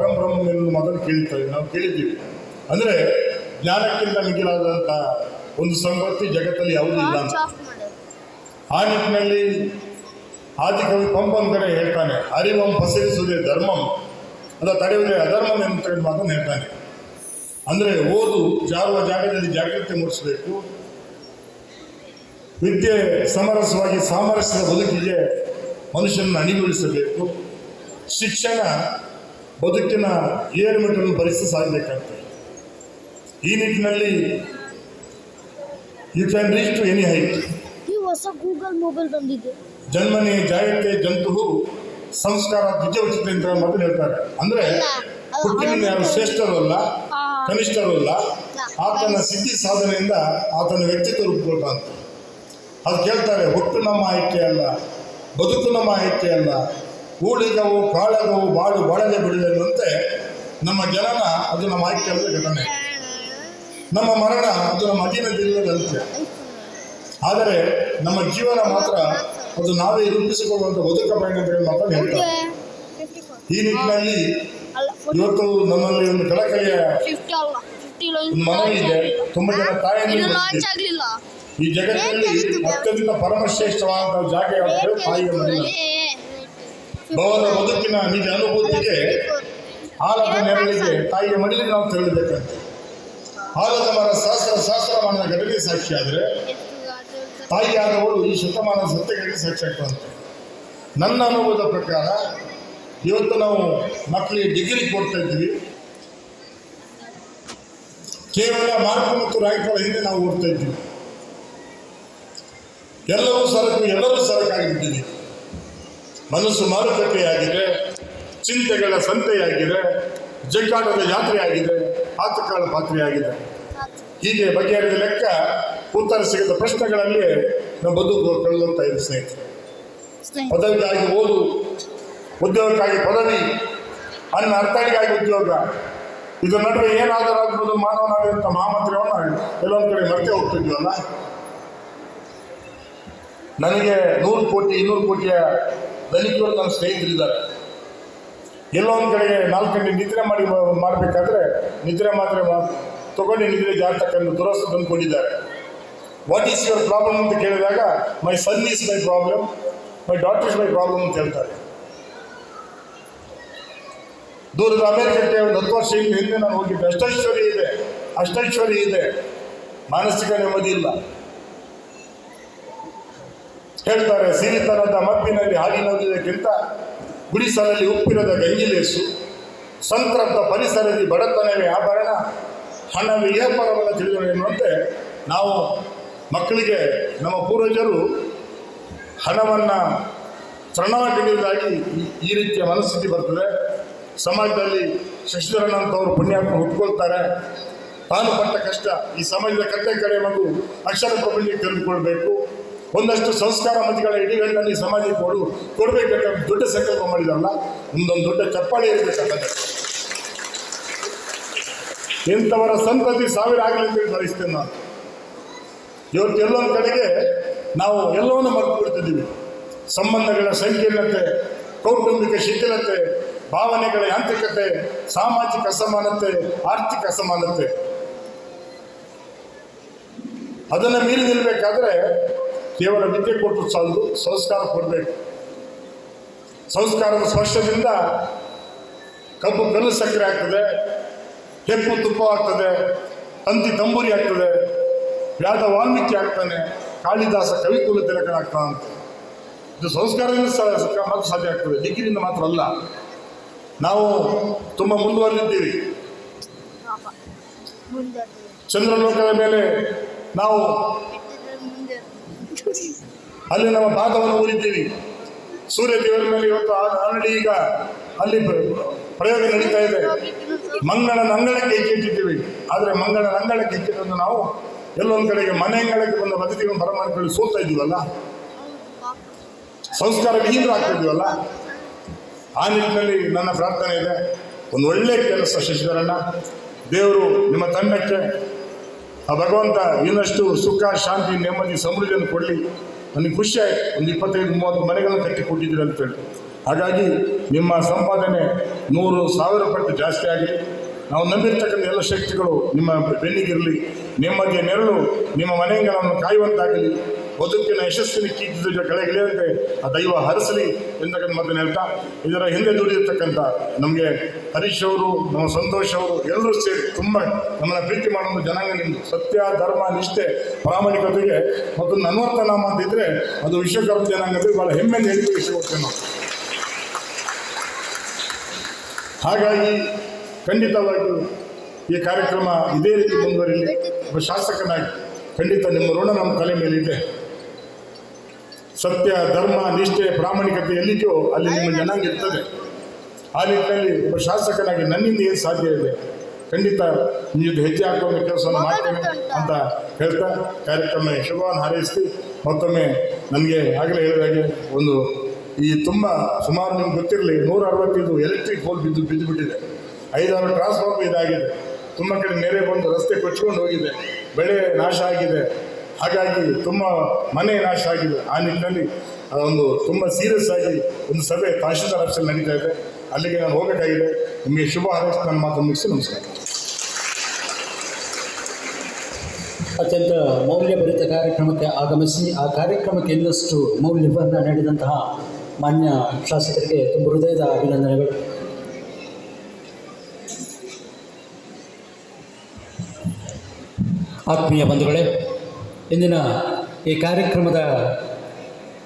ಪರಂ ಬ್ರಹ್ಮ ಎಂದು ಮೊದಲು ಕೇಳ್ತೇವೆ, ನಾವು ಕೇಳಿದ್ದೀವಿ. ಅಂದರೆ ಜ್ಞಾನಕ್ಕಿಂತ ಮಿಗಿಲಾದಂಥ ಒಂದು ಸಂಪತ್ತಿ ಜಗತ್ತಲ್ಲಿ ಯಾವುದೂ ಇಲ್ಲ ಅಂತ. ಆ ನಿಟ್ಟಿನಲ್ಲಿ ಆದಿಕವಿ ಪಂಪಂಕರೆ ಹೇಳ್ತಾನೆ, ಅರಿವಂ ಪಸರಿಸುವುದೇ ಧರ್ಮಂ ಅಲ್ಲ ತಡೆಯುವುದೇ ಅಧರ್ಮಂ ಅಂತ ಮಾತನ್ನು ಹೇಳ್ತಾನೆ. ಅಂದರೆ ಓದು ಜಾರುವ ಜಾಗದಲ್ಲಿ ಜಾಗೃತಿ ಮೂಡಿಸಬೇಕು, ವಿದ್ಯೆ ಸಮರಸವಾಗಿ ಸಾಮರಸ್ಯದ ಬದುಕಿಗೆ ಮನುಷ್ಯನನ್ನು ಅಣಿಗೊಳಿಸಬೇಕು, ಶಿಕ್ಷಣ ಬದುಕಿನ ಏರುಮೆಟ್ಟನ್ನು ಭರಿಸಿ ಸಾಗಬೇಕಾಗ್ತದೆ. ಈ ನಿಟ್ಟಿನಲ್ಲಿ you can reach to any height. ಹೊಸ ಗೂಗಲ್ ಮೊಬೈಲ್ ಬಂದಿದೆ. ಜನ್ಮನೇ ಜಾಯತೆ ಜಂತು ಸಂಸ್ಕಾರ ದ್ವಿಜೋಚಿತ ಅಂತ ಮೊದಲು ಹೇಳ್ತಾರೆ. ಅಂದರೆ ಹುಟ್ಟಿನಿಂದ ಯಾರು ಶ್ರೇಷ್ಠರು ಅಲ್ಲ, ಕನಿಷ್ಠರು ಅಲ್ಲ, ಆತನ ಸಿದ್ಧಿ ಸಾಧನೆಯಿಂದ ಆತನ ವ್ಯಕ್ತಿತ್ವ ರೂಪುಗೊಳ್ತಾನೆ. ಅದು ಕೇಳ್ತಾರೆ, ಹುಟ್ಟು ನಮ್ಮ ಆಯ್ಕೆ ಅಲ್ಲ, ಬದುಕು ನಮ್ಮ ಆಯ್ಕೆ ಅಲ್ಲ, ಊಳಿಗವು ಕಾಳಗವು ಬಾಳು ಬಾಳಗೆ ಬಿಡುವಂತೆ ನಮ್ಮ ಜನನ ಅದು ನಮ್ಮ ಆಯ್ಕೆ ಅಲ್ಲದ ಘಟನೆ, ನಮ್ಮ ಮರಣ ಅದು ನಮ್ಮ ಅಧೀನದಿಲ್ಲದ ಅಂತ್ಯ. ಆದರೆ ನಮ್ಮ ಜೀವನ ಮಾತ್ರ ಅದು ನಾವೇ ರೂಪಿಸಿಕೊಳ್ಳುವಂಥ ಬದುಕ ಪಯಣಗಳು ಮಾತ್ರ ಹೇಳ್ತಾರೆ. ಈ ನಿಟ್ಟಿನಲ್ಲಿ ಇವತ್ತು ನಮ್ಮಲ್ಲಿ ಒಂದು ಕಳಕಳಿಯ ಮನವಿ ಇದೆ. ತುಂಬ ಜನ ತಾಯಿಯಂದಿರು ಈ ಜಗತ್ತಿನಲ್ಲಿ ಅತ್ಯಂತ ಪರಮಶ್ರೇಷ್ಠವಾದ ಜಾಗ ಯಾವುದು? ತಾಯಿಯ ಮನೆ. ಭವದ ಬದುಕಿನ ನಿಜ ಅನುಭೂತಿಗೆ ಆಲದ ನೆರಳಿಗೆ ತಾಯಿಯ ಮಡಿಲಿಗೆ ನಾವು ತೆರಳಬೇಕಂತೆ. ಆಲದ ಮರ ಸಹಸ್ರಮಾನದ ಘಟನೆ ಸಾಕ್ಷಿ ಆದರೆ ತಾಯಿಯಾದವಳು ಈ ಶತಮಾನದ ಸತ್ಯಗಳಿಗೆ ಸಾಕ್ಷಿ ಆಗ್ತದಂತೆ. ನನ್ನ ಅನುಭವದ ಪ್ರಕಾರ ಇವತ್ತು ನಾವು ಮಕ್ಕಳಿಗೆ ಡಿಗ್ರಿ ಕೊಡ್ತಾ ಇದ್ದೀವಿ, ಕೇವಲ ಮಾರ್ಕ್ ಮತ್ತು ರ್ಯಾಂಕ್ಗಳ ಹಿಂದೆ ನಾವು ಓಡ್ತಾ ಇದ್ದೀವಿ. ಎಲ್ಲವೂ ಸರಕು, ಎಲ್ಲರೂ ಸರಕಾಗಿಬಿಟ್ಟಿದೆ. ಮನಸ್ಸು ಮಾರುಕಟ್ಟೆಯಾಗಿದೆ, ಚಿಂತೆಗಳ ಸಂತೆಯಾಗಿದೆ, ಜಗ್ಗಾಟದ ಜಾತ್ರೆಯಾಗಿದೆ, ಆತಕಾಳ ಪಾತ್ರೆಯಾಗಿದೆ. ಹೀಗೆ ಬಗೆಹರಿದ ಲೆಕ್ಕ ಉತ್ತರ ಸಿಗದ ಪ್ರಶ್ನೆಗಳಲ್ಲಿ ನಾವು ಬದುಕು ಕಳೆದಂತ ಇದೆ ಸ್ನೇಹಿತರೆ. ಪದವಿಗಾಗಿ ಓದು, ಉದ್ಯೋಗಕ್ಕಾಗಿ ಪದವಿ, ಅನ್ನ ಅರ್ಥಗಳಿಗಾಗಿ ಉದ್ಯೋಗ, ಇದರ ನಡುವೆ ಏನಾದರೂ ಆಗ್ಬೋದು ಮಾನವನಾಗಿರುವಂಥ ಮಹಾಮಂತ್ರಿಯವನ್ನ ಕೆಲವೊಂದು ಕಡೆ ಮರೆತೇ ಹೋಗ್ತಿದ್ವಲ್ಲ. ನನಗೆ 100 ಕೋಟಿ 200 ಕೋಟಿಯ ಧನಿಕರು ನನ್ನ ಸ್ನೇಹಿತರಿದ್ದಾರೆ. ಎಲ್ಲೋ ಒಂದು ಕಡೆಗೆ 4 ಗಂಟೆ ನಿದ್ರೆ ಮಾಡಬೇಕಾದ್ರೆ ನಿದ್ರೆ ಮಾತ್ರ ತಗೊಂಡು ನಿದ್ರೆ ಜಾತಕ್ಕಂಥ ದುರಸ್ತು ತಂದುಕೊಂಡಿದ್ದಾರೆ. ವಾಟ್ ಈಸ್ ಯುವರ್ ಪ್ರಾಬ್ಲಮ್ ಅಂತ ಕೇಳಿದಾಗ my son is my problem, my daughter is my problem ಅಂತ ಹೇಳ್ತಾರೆ. ದೂರದ ಅಮೆರಿಕಕ್ಕೆ ಒಂದು 10 ವರ್ಷ ಹಿಂದೆ ನಾನು ಹೋಗಿದ್ದೆ. ಅಷ್ಟೈಶ್ವರ್ಯ ಇದೆ, ಮಾನಸಿಕ ನೆಮ್ಮದಿ ಇಲ್ಲ. ಹೇಳ್ತಾರೆ, ಸಿರಿತನದ ಮಬ್ಬಿನಲ್ಲಿ ಹಾಲಿನೋದಕ್ಕಿಂತ ಗುಡಿಸಲಲ್ಲಿ ಉಪ್ಪಿರದ ಗಂಜಿಲೇಸು, ಸಂತೃಪ್ತ ಪರಿಸರದಲ್ಲಿ ಬಡತನವೇ ಆಭರಣ, ಹಣವೇ ಏರ್ಪರವನ್ನು ತಿಳಿದರು ಎನ್ನುವಂತೆ ನಾವು ಮಕ್ಕಳಿಗೆ ನಮ್ಮ ಪೂರ್ವಜರು ಹಣವನ್ನು ಪ್ರಣವಗಳಿಗಾಗಿ ಈ ರೀತಿಯ ಮನಸ್ಥಿತಿ ಬರ್ತದೆ. ಸಮಾಜದಲ್ಲಿ ಶಶಿಧರನಂತವರು ಪುಣ್ಯಾತ್ಮ ಹುಟ್ಕೊಳ್ತಾರೆ. ತಾನು ಪಟ್ಟ ಕಷ್ಟ ಈ ಸಮಾಜದ ಕತ್ತೆ ಕಡೆ ಮಗು ಅಕ್ಷರ ಪ್ರಬಂಧಕ್ಕೆ ತಿಳಿದುಕೊಳ್ಬೇಕು. ಒಂದಷ್ಟು ಸಂಸ್ಕಾರ ಮತಿಗಳ ಇಡಿಗಳಲ್ಲಿ ಸಮಾಜಕ್ಕೆ ಕೊಡಬೇಕಂತ ದೊಡ್ಡ ಸಂಕಲ್ಪ ಮಾಡಿದಾರಲ್ಲ, ಒಂದೊಂದು ದೊಡ್ಡ ಚಪ್ಪಾಳಿ ಇರಬೇಕಾಗ್ತದೆ. ಇಂಥವರ ಸಂತತಿ 1000 ಆಗಲಿ ಅಂತೇಳಿ ಬಯಸ್ತೇನೆ ನಾನು. ಇವತ್ತು ಎಲ್ಲೊಂದು ಕಡೆಗೆ ನಾವು ಎಲ್ಲವನ್ನು ಮರೆತು ಬಿಡ್ತಿದ್ದೀವಿ. ಸಂಬಂಧಗಳ ಸಂಕೀರ್ಣತೆ, ಕೌಟುಂಬಿಕ ಶಿಥಿಲತೆ, ಭಾವನೆಗಳ ಯಾಂತ್ರಿಕತೆ, ಸಾಮಾಜಿಕ ಅಸಮಾನತೆ, ಆರ್ಥಿಕ ಅಸಮಾನತೆ, ಅದನ್ನು ಮೀರಿ ನಿಲ್ಲಬೇಕಾದ್ರೆ ಕೇವಲ ವಿದ್ಯೆ ಕೊಟ್ಟು ಸಾಲದು, ಸಂಸ್ಕಾರ ಕೊಡಬೇಕು. ಸಂಸ್ಕಾರದ ಸ್ಪರ್ಶದಿಂದ ಕಬ್ಬು ಕಲ್ಲು ಸಕ್ಕರೆ ಆಗ್ತದೆ, ಹೆಪ್ಪು ತುಪ್ಪ ಆಗ್ತದೆ, ತಂತಿ ತಂಬೂರಿ ಆಗ್ತದೆ, ವ್ಯಾದ ವಾಲ್ಮೀಕಿ ಆಗ್ತಾನೆ, ಕಾಳಿದಾಸ ಕವಿಕುಲ ತಿಲಕನಾಗ್ತಾನಂತೆ. ಇದು ಸಂಸ್ಕಾರದಿಂದ ಮಾತ್ರ ಸಾಧ್ಯ ಆಗ್ತದೆ, ಡಿಗ್ರಿಯಿಂದ ಮಾತ್ರ ಅಲ್ಲ. ನಾವು ತುಂಬ ಮುಂದುವರೆದಿದ್ದೀವಿ. ಚಂದ್ರಲೋಕದ ಮೇಲೆ ನಾವು ಅಲ್ಲಿ ನಮ್ಮ ಪಾದವನ್ನು ಊರಿದ್ದೀವಿ. ಸೂರ್ಯ ದೇವರ ಮೇಲೆ ಇವತ್ತು ಆಲ್ರೆಡಿ ಈಗ ಅಲ್ಲಿ ಪ್ರಯೋಗ ನಡೀತಾ ಇದೆ. ಮಂಗಳನ ಅಂಗಳಕ್ಕೆ ಹೆಜ್ಜೆಟ್ಟಿದ್ದೀವಿ. ಆದರೆ ಮಂಗಳನ ಅಂಗಳಕ್ಕೆ ಹೆಜ್ಜೆಟ್ಟನ್ನು ನಾವು ಎಲ್ಲೊಂದು ಕಡೆಗೆ ಮನೆ ಅಂಗಳಕ್ಕೆ ಬಂದ ಬದುಕಿಗಳನ್ನು ಬರಮಾಡಿಕೊಳ್ಳಿ ಸೋಲ್ತಾ ಇದ್ದೀವಲ್ಲ, ಸಂಸ್ಕಾರ ವಿಹೀನರು ಆಗ್ತಾ ಇದ್ದೀವಲ್ಲ. ಆ ನಿಟ್ಟಿನಲ್ಲಿ ನನ್ನ ಪ್ರಾರ್ಥನೆ ಇದೆ, ಒಂದು ಒಳ್ಳೆಯ ಕೆಲಸ ಶಶಿಧರಣ್ಣ, ದೇವರು ನಿಮ್ಮ ತಂಡಕ್ಕೆ ಆ ಭಗವಂತ ಇನ್ನಷ್ಟು ಸುಖ ಶಾಂತಿ ನೆಮ್ಮದಿ ಸಮೃದ್ಧಿಯನ್ನು ಕೊಡಲಿ. ನನಗೆ ಖುಷಿ ಆಯಿತು, ಒಂದು 25-30 ಮನೆಗಳನ್ನು ಕಟ್ಟಿ ಕೊಟ್ಟಿದ್ದೀರಿ ಅಂತೇಳಿ. ಹಾಗಾಗಿ ನಿಮ್ಮ ಸಂಪಾದನೆ 100,000 ಪಟ್ಟು ಜಾಸ್ತಿ ಆಗಲಿ. ನಾವು ನಂಬಿರ್ತಕ್ಕಂಥ ಎಲ್ಲ ಶಕ್ತಿಗಳು ನಿಮ್ಮ ಬೆನ್ನಿಗಿರಲಿ. ನಿಮಗೆ ನೆರಳು ನಿಮ್ಮ ಮನೆಗಳನ್ನು ಕಾಯುವಂತಾಗಲಿ. ಬದುಕಿನ ಯಶಸ್ಸಿನ ಕೀರ್ತಿದ ಕೆಳಗಿಳಿಯಂತೆ ಆ ದೈವ ಹರಿಸಲಿ ಎಂತಕ್ಕಂಥ ಮಾತನ್ನು ಹೇಳ್ತಾ, ಇದರ ಹಿಂದೆ ದುಡಿಯತಕ್ಕಂಥ ನಮಗೆ ಹರೀಶ್ ಅವರು, ನಮ್ಮ ಸಂತೋಷ್ ಅವರು ಎಲ್ಲರೂ ಸೇರಿ ತುಂಬ ನಮ್ಮನ್ನು ಪ್ರೀತಿ ಮಾಡುವ ಜನಾಂಗ ನಿಮ್ಮದು. ಸತ್ಯ, ಧರ್ಮ, ನಿಷ್ಠೆ, ಪ್ರಾಮಾಣಿಕತೆಗೆ ಮತ್ತೊಂದು ಅನ್ವರ್ಥ ನಾಮ ಅಂತ ಇದ್ದರೆ ಅದು ವಿಶ್ವಕರ್ಮ ಜನಾಂಗದಲ್ಲಿ ಭಾಳ ಹೆಮ್ಮೆಯಿಂದ ಹೇಳಿಕೆ ಇಷ್ಟಪಡ್ತೇವೆ ನಾವು. ಹಾಗಾಗಿ ಖಂಡಿತವಾಗಿಯೂ ಈ ಕಾರ್ಯಕ್ರಮ ಇದೇ ರೀತಿ ಮುಂದುವರಿಲಿ. ಒಬ್ಬ ಶಾಸಕನಾಗಿ ಖಂಡಿತ ನಿಮ್ಮ ಋಣ ನಮ್ಮ ತಲೆ ಮೇಲಿದೆ. ಸತ್ಯ, ಧರ್ಮ, ನಿಷ್ಠೆ, ಪ್ರಾಮಾಣಿಕತೆ ಎಲ್ಲಿದೆಯೋ ಅಲ್ಲಿ ನಿಮ್ಮ ಜನಾಂಗ ಇರ್ತದೆ. ಆ ನಿಟ್ಟಿನಲ್ಲಿ ಒಬ್ಬ ಶಾಸಕನಾಗಿ ನನ್ನಿಂದ ಏನು ಸಾಧ್ಯ ಇದೆ ಖಂಡಿತ ನೀವು ಹೆಜ್ಜೆ ಹಾಕುವಂಥ ಕೆಲಸವನ್ನು ಮಾಡ್ತೇನೆ ಅಂತ ಹೇಳ್ತಾ ಕಾರ್ಯಕ್ರಮ ಶುಭವನ್ನು ಹಾರೈಸ್ತೀವಿ. ಮತ್ತೊಮ್ಮೆ ನನಗೆ ಆಗಲೇ ಹೇಳಿದಾಗೆ ಒಂದು ಈ ತುಂಬ ಸುಮಾರು ನಿಮ್ಗೆ ಗೊತ್ತಿರಲಿ 165 ಎಲೆಕ್ಟ್ರಿಕ್ ಪೋಲ್ ಬಿದ್ದುಬಿಟ್ಟಿದೆ. 5-6 ಟ್ರಾನ್ಸ್ಫಾರ್ಮರ್ ಇದಾಗಿದೆ. ತುಂಬ ಕಡೆ ನೆರೆ ಬಂದು ರಸ್ತೆ ಕೊಚ್ಕೊಂಡು ಹೋಗಿದೆ, ಬೆಳೆ ನಾಶ ಆಗಿದೆ. ಹಾಗಾಗಿ ತುಂಬ ಮನೆ ನಾಶ ಆಗಿದೆ. ಆ ನಿಟ್ಟಿನಲ್ಲಿ ಒಂದು ತುಂಬ ಸೀರಿಯಸ್ ಆಗಿ ಒಂದು ಸಭೆ ತಹಶೀಲ್ದಾರ್ ಆಫೀಸಲ್ಲಿ ನಡೀತಾ ಇದೆ. ಅಲ್ಲಿಗೆ ನಾನು ಹೋಗಬೇಕಾಗಿದೆ. ನಿಮಗೆ ಶುಭ ಹಾರೈಸಿ ನನ್ನ ಮಾತು ಮುಗಿಸಿ ನಮಸ್ಕಾರ. ಅತ್ಯಂತ ಮೌಲ್ಯಭರಿತ ಕಾರ್ಯಕ್ರಮಕ್ಕೆ ಆಗಮಿಸಿ ಆ ಕಾರ್ಯಕ್ರಮಕ್ಕೆ ಇನ್ನಷ್ಟು ಮೌಲ್ಯವನ್ನು ನೀಡಿದಂತಹ ಮಾನ್ಯ ಶಾಸಕರಿಗೆ ತುಂಬ ಹೃದಯದ ಅಭಿನಂದನೆಗಳು. ಆತ್ಮೀಯ ಬಂಧುಗಳೇ, ಇಂದಿನ ಈ ಕಾರ್ಯಕ್ರಮದ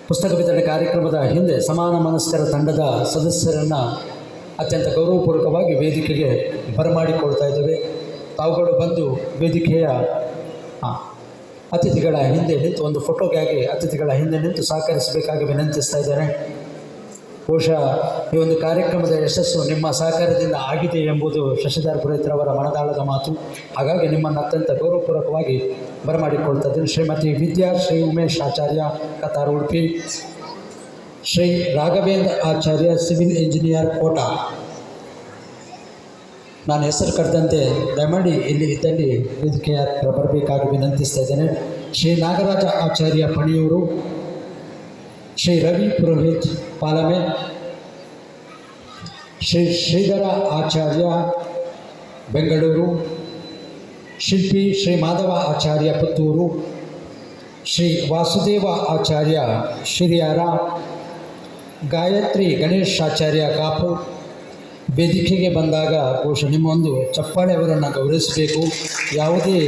ಪುಸ್ತಕ ವಿತರಣೆ ಕಾರ್ಯಕ್ರಮದ ಹಿಂದೆ ಸಮಾನ ಮನಸ್ಕರ ತಂಡದ ಸದಸ್ಯರನ್ನು ಅತ್ಯಂತ ಗೌರವಪೂರ್ವಕವಾಗಿ ವೇದಿಕೆಗೆ ಬರಮಾಡಿಕೊಳ್ತಾ ಇದ್ದೇವೆ. ತಾವುಗಳು ಬಂದು ವೇದಿಕೆಯ ಅತಿಥಿಗಳ ಹಿಂದೆ ನಿಂತು ಒಂದು ಫೋಟೋಗಾಗಿ ಅತಿಥಿಗಳ ಹಿಂದೆ ನಿಂತು ಸಹಕರಿಸಬೇಕಾಗಿ ವಿನಂತಿಸ್ತಾ ಇದ್ದೇನೆ. ಬಹುಶಃ ಈ ಒಂದು ಕಾರ್ಯಕ್ರಮದ ಯಶಸ್ಸು ನಿಮ್ಮ ಸಹಕಾರದಿಂದ ಆಗಿದೆ ಎಂಬುದು ಶಶಿಧರ್ ಪುರೋಹಿತ್ರವರ ಮನದಾಳದ ಮಾತು. ಹಾಗಾಗಿ ನಿಮ್ಮನ್ನು ಅತ್ಯಂತ ಗೌರವಪೂರ್ವಕವಾಗಿ ಬರಮಾಡಿಕೊಳ್ತಾ ಇದ್ದೀನಿ. ಶ್ರೀಮತಿ ವಿದ್ಯಾ ಶ್ರೀ ಉಮೇಶ್ ಆಚಾರ್ಯ ಕತಾರ್ ಉಡುಪಿ, ಶ್ರೀ ರಾಘವೇಂದ್ರ ಆಚಾರ್ಯ ಸಿವಿಲ್ ಇಂಜಿನಿಯರ್ ಕೋಟ. ನಾನು ಹೆಸರು ಕರೆದಂತೆ ದಯಮಾಡಿ ಇಲ್ಲಿ ಇದ್ದಲ್ಲಿ ವೇದಿಕೆಯ ಹತ್ರ ಬರಬೇಕಾಗಿ ವಿನಂತಿಸ್ತಾ ಇದ್ದೇನೆ. ಶ್ರೀ ನಾಗರಾಜ ಆಚಾರ್ಯ ಪಣಿಯೂರು, ಶ್ರೀ ರವಿ ಪುರೋಹಿತ್ ಪಾಲಮೆ, ಶ್ರೀ ಶ್ರೀಧರ ಆಚಾರ್ಯ ಬೆಂಗಳೂರು, ಶಿಲ್ಪಿ ಶ್ರೀ ಮಾಧವ ಆಚಾರ್ಯ ಪುತ್ತೂರು, ಶ್ರೀ ವಾಸುದೇವ ಆಚಾರ್ಯ ಶಿರಿಯಾರ, ಗಾಯತ್ರಿ ಗಣೇಶ್ ಆಚಾರ್ಯ ಕಾಪು. ವೇದಿಕೆಗೆ ಬಂದಾಗ ಬಹುಶಃ ನಿಮ್ಮೊಂದು ಚಪ್ಪಾಳೆ ಅವರನ್ನು ಗೌರವಿಸಬೇಕು. ಯಾವುದೇ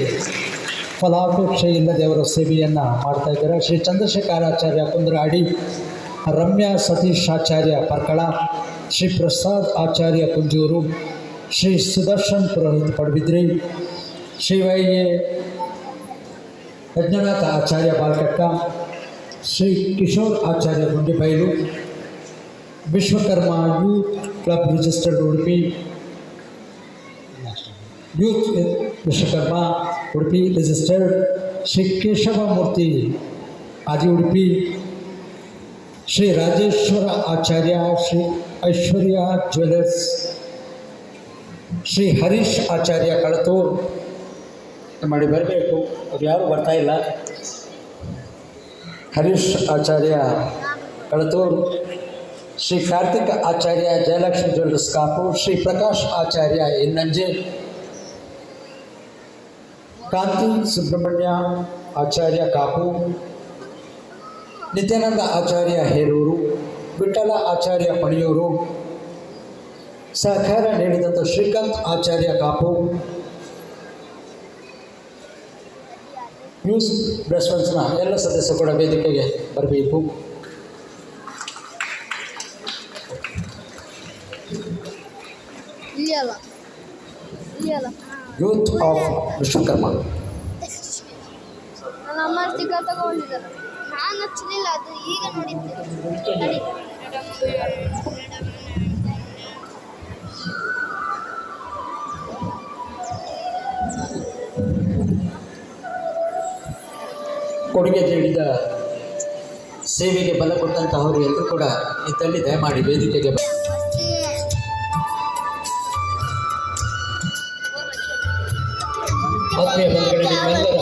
ಫಲಾಪೇಕ್ಷೆ ಇಲ್ಲದೆ ಅವರ ಸೇವೆಯನ್ನು ಮಾಡ್ತಾ ಇದ್ದಾರೆ. Shri Chandrashekaracharya Kundradi, Ramya Satish Acharya Parkala, Shri Prasad Acharya Kunjuru, Shri Sudarshan Purohit Padubidri, Shri Y A. Yajnanatha Acharya Balkatta, Shri Kishore Acharya Gundibailu, Vishwakarma youth club registered Udupi, youth Vishwakarma Udupi registered, Shri Keshava Murthy Adi Udupi, Shri Rajeshwara Acharya, Shri Aishwarya jewellers, Shri Harish Acharya Kalathur. ಮಾಡಿ ಬರಬೇಕು, ಅವ್ರು ಯಾರೂ ಬರ್ತಾ ಇಲ್ಲ. ಹರೀಶ್ ಆಚಾರ್ಯ ಕಳತೂರ್, ಶ್ರೀ ಕಾರ್ತಿಕ್ ಆಚಾರ್ಯ ಜಯಲಕ್ಷ್ಮಿ ಜ್ಯುವೆಲರ್ಸ್ ಕಾಪು, ಶ್ರೀ ಪ್ರಕಾಶ್ ಆಚಾರ್ಯ ಎನ್ನಂಜೆ, ಕಾಂತಿ ಸುಬ್ರಹ್ಮಣ್ಯ ಆಚಾರ್ಯ ಕಾಪು, ನಿತ್ಯಾನಂದ ಆಚಾರ್ಯ ಹೇರೂರು, ವಿಠಲ ಆಚಾರ್ಯ ಪಣಿಯೂರು. ಸಹಕಾರ ನೀಡಿದಂಥ ಶ್ರೀಕಾಂತ್ ಆಚಾರ್ಯ ಕಾಪು. ನ್ಯೂಸ್ ಬ್ರೆಸ್ಪನ್ಸ್ನ ಎಲ್ಲ ಸದಸ್ಯರು ಕೂಡ ವೇದಿಕೆಗೆ ಬರಬೇಕು. Youth of Vishwakarma. ನನ್ನ ಅಮ್ಮ ಸ್ಟಿಕರ್ ತಗೊಂಡಿದ್ದಾರೆ. ನಾನು ಹಚ್ಚಲಿಲ್ಲ, ಅದು ಈಗ ನೋಡಿದ್ದೆ. ಕೊಡುಗೆ ನೀಡಿದ ಸೇವೆಗೆ ಬಲ ಕೊಟ್ಟಂತಹವರು ಎಲ್ಲರೂ ಕೂಡ ಇದ್ದಲ್ಲಿ ದಯಮಾಡಿ ವೇದಿಕೆಗೆ ಆತ್ಮೀಯ ಬಂಧುಗಳೇ, ನಿಮ್ಮೆಲ್ಲರ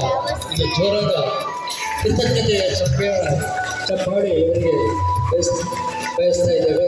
ಒಂದು ಜೋರಾದ ಕೃತಜ್ಞತೆಯ ಚಪ್ಪಾಳೆ ಇವರಿಗೆ ಬಯಸ್ತಾ ಇದ್ದೇವೆ.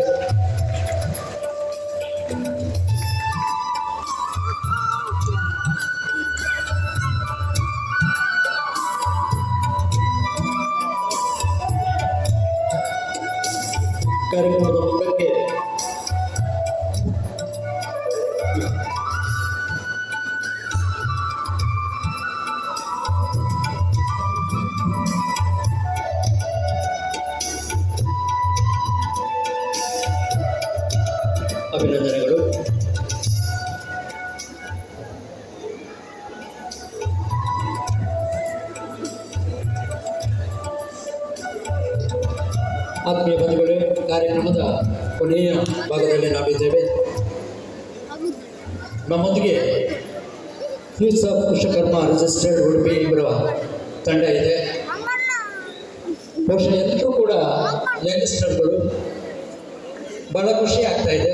ಆತ್ಮೀಯ ಬಂಧುಗಳೇ, ಕಾರ್ಯಕ್ರಮದ ಕೊನೆಯ ಭಾಗದಲ್ಲಿ ನಾವಿದ್ದೇವೆ. ನಮ್ಮೊಂದಿಗೆ ಯೂಸಫ್ ವಿಶ್ವಕರ್ಮ ರಿಜಿಸ್ಟರ್ಡ್ ಉಡುಪಿ ಇವರ ತಂಡ ಇದೆ. ಬಹುಶಃ ಎಲ್ಲರೂ ಕೂಡ ಯಂಗ್ಸ್ಟರ್ಗಳು. ಬಹಳ ಖುಷಿ ಆಗ್ತಾ ಇದೆ.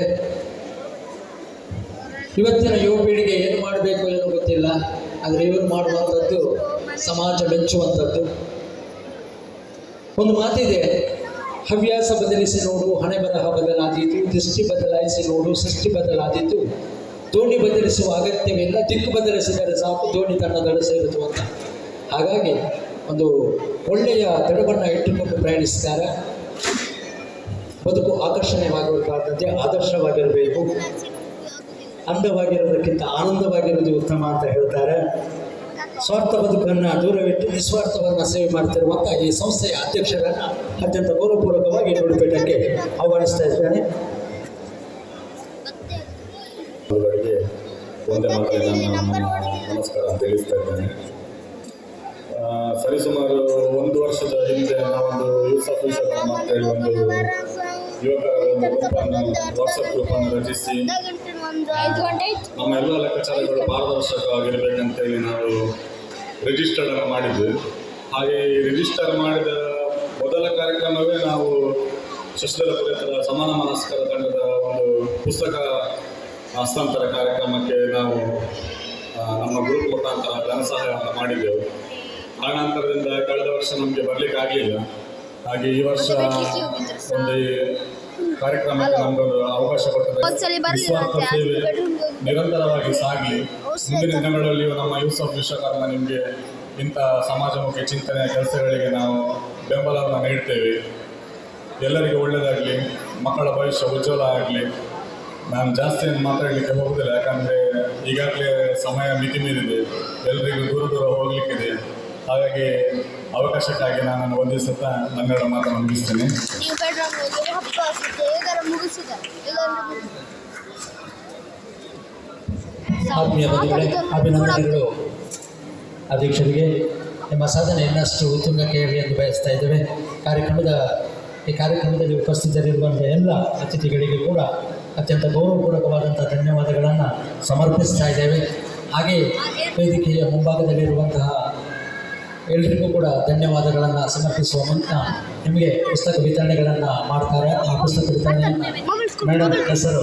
ಇವತ್ತಿನ ಯುವ ಪೀಳಿಗೆ ಏನು ಮಾಡಬೇಕು ಏನೋ ಗೊತ್ತಿಲ್ಲ, ಆದರೆ ಇವರು ಮಾಡುವಂಥದ್ದು ಸಮಾಜ ಮೆಚ್ಚುವಂಥದ್ದು. ಒಂದು ಮಾತಿದೆ, ಹವ್ಯಾಸ ಬದಲಿಸಿ ನೋಡು, ಹಣೆ ಬರಹ ಬದಲಾದೀತು, ದೃಷ್ಟಿ ಬದಲಾಯಿಸಿ ನೋಡು, ಸೃಷ್ಟಿ ಬದಲಾದೀತು, ದೋಣಿ ಬದಲಿಸುವ ಅಗತ್ಯವಿಲ್ಲ, ದಿಕ್ಕು ಬದಲಿಸಿದರೆ ಸಾಕು, ದೋಣಿ ತನ್ನ ದಡ ಸೇರಿತು ಅಂತ. ಹಾಗಾಗಿ ಒಂದು ಒಳ್ಳೆಯ ದಡವನ್ನು ಇಟ್ಟುಕೊಂಡು ಪ್ರಯಾಣಿಸಿದ್ದಾರೆ. ಬದುಕು ಆಕರ್ಷಣೀಯವಾಗಿರಬೇಕಾದಂತೆ ಆದರ್ಶವಾಗಿರಬೇಕು. ಅಂದವಾಗಿರೋದಕ್ಕಿಂತ ಆನಂದವಾಗಿರೋದು ಉತ್ತಮ ಅಂತ ಹೇಳ್ತಾರೆ. ಸ್ವಾರ್ಥ ಬದುಕನ್ನು ದೂರವಿಟ್ಟು ನಿಸ್ವಾರ್ಥವನ್ನು ಸೇವೆ ಮಾಡ್ತಿರುವಂಥ ಈ ಸಂಸ್ಥೆಯ ಅಧ್ಯಕ್ಷರನ್ನು ಅತ್ಯಂತ ಗೌರವಪೂರ್ವಕವಾಗಿ ನುಡಿಪೀಠಕ್ಕೆ ಆಹ್ವಾನಿಸ್ತಾ ಇದ್ದೇನೆ. ಅವರಿಗೆ ಒಂದೇ ಮಾತಲ್ಲಿ ನಾನು ನಮಸ್ಕಾರ ತಿಳಿಸ್ತಾ ಇದ್ದೇನೆ. ಸರಿಸುಮಾರು 1 ವರ್ಷದ ಹಿಂದೆ ನಾವೊಂದು ಯೂಸಫ್ ವಿಶ್ವಕರ್ಮ ಅಂತೇಳಿ ಒಂದು ಯುವಕರ ಒಂದು ಗ್ರೂಪನ್ನು, ವಾಟ್ಸಪ್ ಗ್ರೂಪನ್ನು ರಚಿಸಿ ನಮ್ಮ ಎಲ್ಲ ಲೆಕ್ಕಾಚಾರಗಳು ಪಾರದರ್ಶಕವಾಗಿರಬೇಕಂತೇಳಿ ನಾವು ರಿಜಿಸ್ಟರ್ಡನ್ನು ಮಾಡಿದ್ವಿ. ಹಾಗೆ ರಿಜಿಸ್ಟರ್ ಮಾಡಿದ ಮೊದಲ ಕಾರ್ಯಕ್ರಮವೇ ನಾವು ಶಶಿಧರ ಪುರೇತರ ಸಮಾನ ಮನಸ್ಕರ ತಂಡದ ಒಂದು ಪುಸ್ತಕ ಹಸ್ತಾಂತರ ಕಾರ್ಯಕ್ರಮಕ್ಕೆ ನಾವು ನಮ್ಮ ಗ್ರೂಪ್ ಮುಖಾಂತರ ಧನ ಸಹಾಯವನ್ನು ಮಾಡಿದ್ದೆವು. ಆ ನಂತರದಿಂದ ಕಳೆದ ವರ್ಷ ನಮಗೆ ಬರಲಿಕ್ಕೆ ಆಗಲಿಲ್ಲ. ಹಾಗೆ ಈ ವರ್ಷ ಒಂದು ಕಾರ್ಯಕ್ರಮಕ್ಕೆ ನಮಗೊಂದು ಅವಕಾಶ ಕೊಟ್ಟರೆ ನಿಸ್ವಾರ್ಥ ಸೇವೆ ನಿರಂತರವಾಗಿ ಸಾಗಲಿ. ಮುಂದಿನ ದಿನಗಳಲ್ಲಿ ನಮ್ಮ ಯೂಸಫ್ ವಿಶ್ವಕರ್ಮ ನಿಮಗೆ ಇಂಥ ಸಮಾಜಮುಖಿ ಚಿಂತನೆಯ ಕೆಲಸಗಳಿಗೆ ನಾವು ಬೆಂಬಲವನ್ನು ನೀಡ್ತೇವೆ. ಎಲ್ಲರಿಗೂ ಒಳ್ಳೆಯದಾಗಲಿ, ಮಕ್ಕಳ ಭವಿಷ್ಯ ಉಜ್ವಲ ಆಗಲಿ. ನಾನು ಜಾಸ್ತಿ ಮಾತಾಡಲಿಕ್ಕೆ ಹೋಗುವುದಿಲ್ಲ, ಯಾಕಂದರೆ ಈಗಾಗಲೇ ಸಮಯ ಮಿತಿ ಮೀರಿದೆ, ಎಲ್ಲರಿಗೂ ದೂರ ದೂರ ಹೋಗಲಿಕ್ಕಿದೆ. ಹಾಗಾಗಿ ಅವಕಾಶಕ್ಕಾಗಿ ನಾನು ವಂದಿಸುತ್ತಾ ನನ್ನೆರಡು ಮಾತನ್ನು ಮುಗಿಸ್ತೇನೆ. ಆತ್ಮೀಯ ಬಂಧುಗಳೇ, ಅಭಿನಂದನೆಗಳು ಅಧ್ಯಕ್ಷರಿಗೆ. ನಿಮ್ಮ ಸಾಧನೆ ಇನ್ನಷ್ಟು ಉತ್ತುಂಗಕ್ಕೆ ಇರಲಿ ಎಂದು ಬಯಸ್ತಾ ಇದ್ದೇವೆ. ಈ ಕಾರ್ಯಕ್ರಮದಲ್ಲಿ ಉಪಸ್ಥಿತರಿರುವಂಥ ಎಲ್ಲ ಅತಿಥಿಗಳಿಗೆ ಕೂಡ ಅತ್ಯಂತ ಗೌರವಪೂರ್ವಕವಾದಂಥ ಧನ್ಯವಾದಗಳನ್ನು ಸಮರ್ಪಿಸ್ತಾ ಇದ್ದೇವೆ. ಹಾಗೆ ವೇದಿಕೆಯ ಮುಂಭಾಗದಲ್ಲಿರುವಂತಹ ಎಲ್ಲರಿಗೂ ಕೂಡ ಧನ್ಯವಾದಗಳನ್ನು ಸಮರ್ಪಿಸುವ ಮೂಲಕ ನಿಮಗೆ ಪುಸ್ತಕ ವಿತರಣೆಗಳನ್ನು ಮಾಡ್ತಾರೆ. ಆ ಪುಸ್ತಕ ವಿತರಣೆಯನ್ನು ಮೇಡಮ್ ಹೆಸರು